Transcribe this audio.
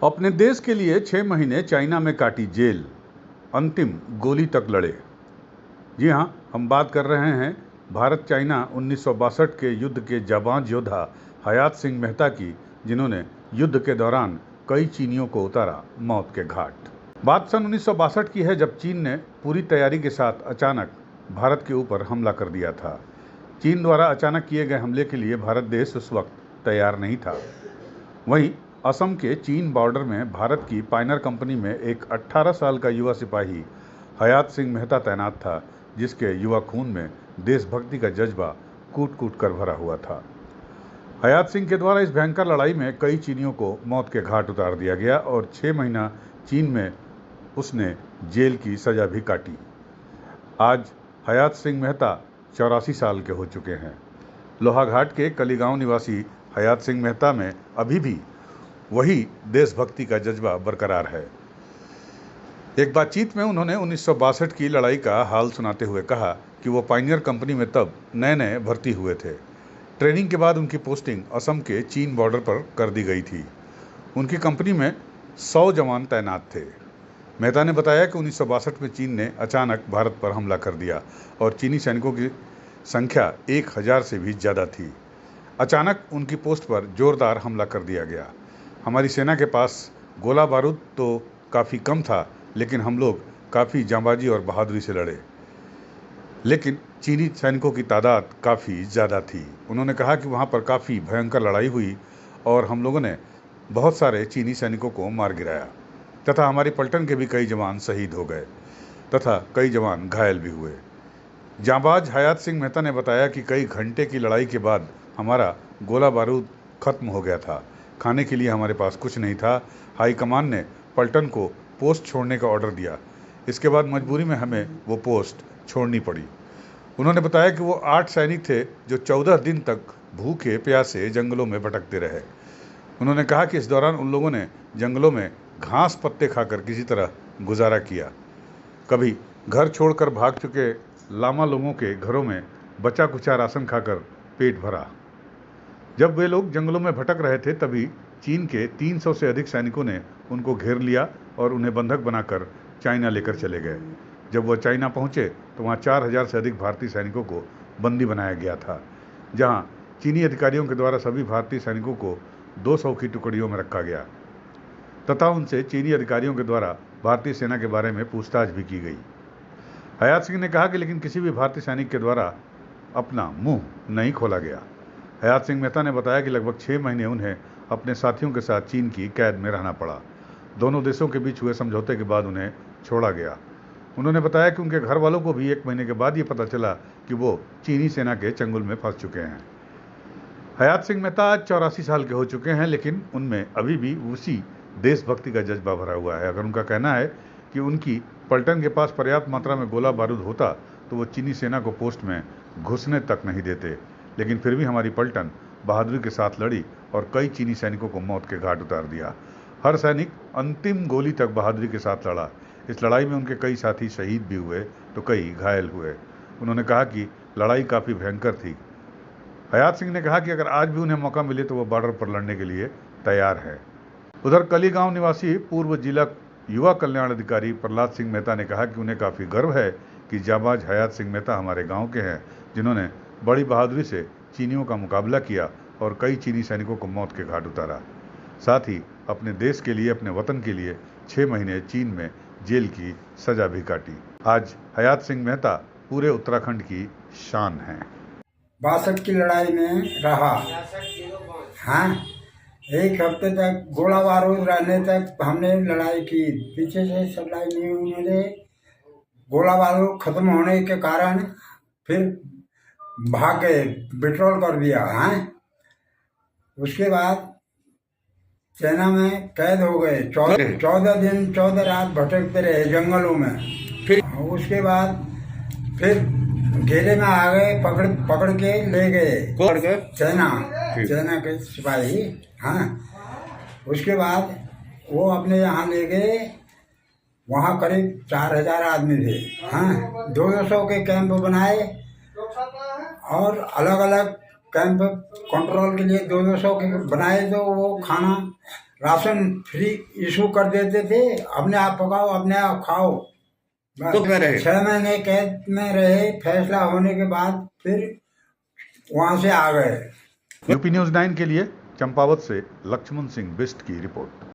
अपने देश के लिए 6 महीने चाइना में काटी जेल, अंतिम गोली तक लड़े। जी हां, हम बात कर रहे हैं भारत चाइना 1962 के युद्ध के जाबांज योद्धा हयात सिंह मेहता की, जिन्होंने युद्ध के दौरान कई चीनियों को उतारा मौत के घाट। बात सन 1962 की है, जब चीन ने पूरी तैयारी के साथ अचानक भारत के ऊपर हमला कर दिया था। चीन द्वारा अचानक किए गए हमले के लिए भारत देश उस वक्त तैयार नहीं था। वहीं असम के चीन बॉर्डर में भारत की पायनर कंपनी में एक 18 साल का युवा सिपाही हयात सिंह मेहता तैनात था, जिसके युवा खून में देशभक्ति का जज्बा कूट कूट कर भरा हुआ था। हयात सिंह के द्वारा इस भयंकर लड़ाई में कई चीनियों को मौत के घाट उतार दिया गया और 6 महीना चीन में उसने जेल की सजा भी काटी। आज हयात सिंह मेहता 84 साल के हो चुके हैं। लोहाघाट के कलीगांव निवासी हयात सिंह मेहता में अभी भी वही देशभक्ति का जज्बा बरकरार है। एक बातचीत में उन्होंने 1962 की लड़ाई का हाल सुनाते हुए कहा कि वो पायनियर कंपनी में तब नए नए भर्ती हुए थे। ट्रेनिंग के बाद उनकी पोस्टिंग असम के चीन बॉर्डर पर कर दी गई थी। उनकी कंपनी में 100 जवान तैनात थे। मेहता ने बताया कि 1962 में चीन ने अचानक भारत पर हमला कर दिया और चीनी सैनिकों की संख्या 1000 से भी ज़्यादा थी। अचानक उनकी पोस्ट पर जोरदार हमला कर दिया गया। हमारी सेना के पास गोला बारूद तो काफ़ी कम था, लेकिन हम लोग काफ़ी जांबाजी और बहादुरी से लड़े। लेकिन चीनी सैनिकों की तादाद काफ़ी ज़्यादा थी। उन्होंने कहा कि वहाँ पर काफ़ी भयंकर लड़ाई हुई और हम लोगों ने बहुत सारे चीनी सैनिकों को मार गिराया तथा हमारी पलटन के भी कई जवान शहीद हो गए तथा कई जवान घायल भी हुए। जांबाज हयात सिंह मेहता ने बताया कि कई घंटे की लड़ाई के बाद हमारा गोला बारूद खत्म हो गया था। खाने के लिए हमारे पास कुछ नहीं था। हाईकमान ने पलटन को पोस्ट छोड़ने का ऑर्डर दिया। इसके बाद मजबूरी में हमें वो पोस्ट छोड़नी पड़ी। उन्होंने बताया कि वो 8 सैनिक थे जो 14 दिन तक भूखे प्यासे जंगलों में भटकते रहे। उन्होंने कहा कि इस दौरान उन लोगों ने जंगलों में घास पत्ते खाकर किसी तरह गुजारा किया। कभी घर छोड़कर भाग चुके लामा लोगों के घरों में बचा कुचा राशन खाकर पेट भरा। जब वे लोग जंगलों में भटक रहे थे, तभी चीन के 300 से अधिक सैनिकों ने उनको घेर लिया और उन्हें बंधक बनाकर चाइना लेकर चले गए। जब वह चाइना पहुंचे तो वहां 4000 से अधिक भारतीय सैनिकों को बंदी बनाया गया था, जहां चीनी अधिकारियों के द्वारा सभी भारतीय सैनिकों को 200 की टुकड़ियों में रखा गया तथा उनसे चीनी अधिकारियों के द्वारा भारतीय सेना के बारे में पूछताछ भी की गई। हयात सिंह ने कहा कि लेकिन किसी भी भारतीय सैनिक के द्वारा अपना मुंह नहीं खोला गया। हयात सिंह मेहता ने बताया कि लगभग 6 महीने उन्हें अपने साथियों के साथ चीन की कैद में रहना पड़ा। दोनों देशों के बीच हुए समझौते के बाद उन्हें छोड़ा गया। उन्होंने बताया कि उनके घर वालों को भी 1 महीने के बाद ये पता चला कि वो चीनी सेना के चंगुल में फंस चुके हैं। हयात सिंह मेहता आज 84 साल के हो चुके हैं, लेकिन उनमें अभी भी उसी देशभक्ति का जज्बा भरा हुआ है। अगर उनका कहना है कि उनकी पलटन के पास पर्याप्त मात्रा में गोला बारूद होता तो वो चीनी सेना को पोस्ट में घुसने तक नहीं देते, लेकिन फिर भी हमारी पलटन बहादुरी के साथ लड़ी और कई चीनी सैनिकों को मौत के घाट उतार दिया। हर सैनिक अंतिम गोली तक बहादुरी के साथ लड़ा। इस लड़ाई में उनके कई साथी शहीद भी हुए तो कई घायल हुए। उन्होंने कहा कि लड़ाई काफ़ी भयंकर थी। हयात सिंह ने कहा कि अगर आज भी उन्हें मौका मिले तो वो बॉर्डर पर लड़ने के लिए तैयार है। उधर कलीगांव निवासी पूर्व जिला युवा कल्याण अधिकारी प्रहलाद सिंह मेहता ने कहा कि उन्हें काफ़ी गर्व है कि जाबाज हयात सिंह मेहता हमारे गांव के हैं, जिन्होंने बड़ी बहादुरी से चीनियों का मुकाबला किया और कई चीनी सैनिकों को मौत के घाट उतारा। साथ ही अपने देश के लिए, अपने वतन के लिए 6 महीने चीन में जेल की सजा भी काटी। आज हयात सिंह मेहता पूरे उत्तराखंड की शान हैं। 62 की लड़ाई में रहा। हाँ, 1 हफ्ते तक गोला बारूद रहने तक हमने लड़ाई की। पीछे से सप्लाई नहीं हुई। गोला बारूद खत्म होने के कारण फिर भाग गए, पेट्रोल कर दिया। हाँ, उसके बाद सेना में कैद हो गए। 14 दिन 14 रात भटकते रहे जंगलों में। फिर उसके बाद फिर घेरे में आ गए, पकड़ के ले गए सेना के सिपाही। हाँ, उसके बाद वो अपने यहाँ ले गए। वहाँ करीब 4000 आदमी थे। हाँ, 200 के कैंप बनाए और अलग अलग कैंप कंट्रोल के लिए 200 के बनाए। तो वो खाना राशन फ्री इशू कर देते थे, अपने आप पकाओ अपने आप खाओ। तो में रहे 6 महीने कैद में रहे, फैसला होने के बाद फिर वहां से आ गए। यूपी न्यूज़ 9 के लिए चंपावत से लक्ष्मण सिंह बिष्ट की रिपोर्ट।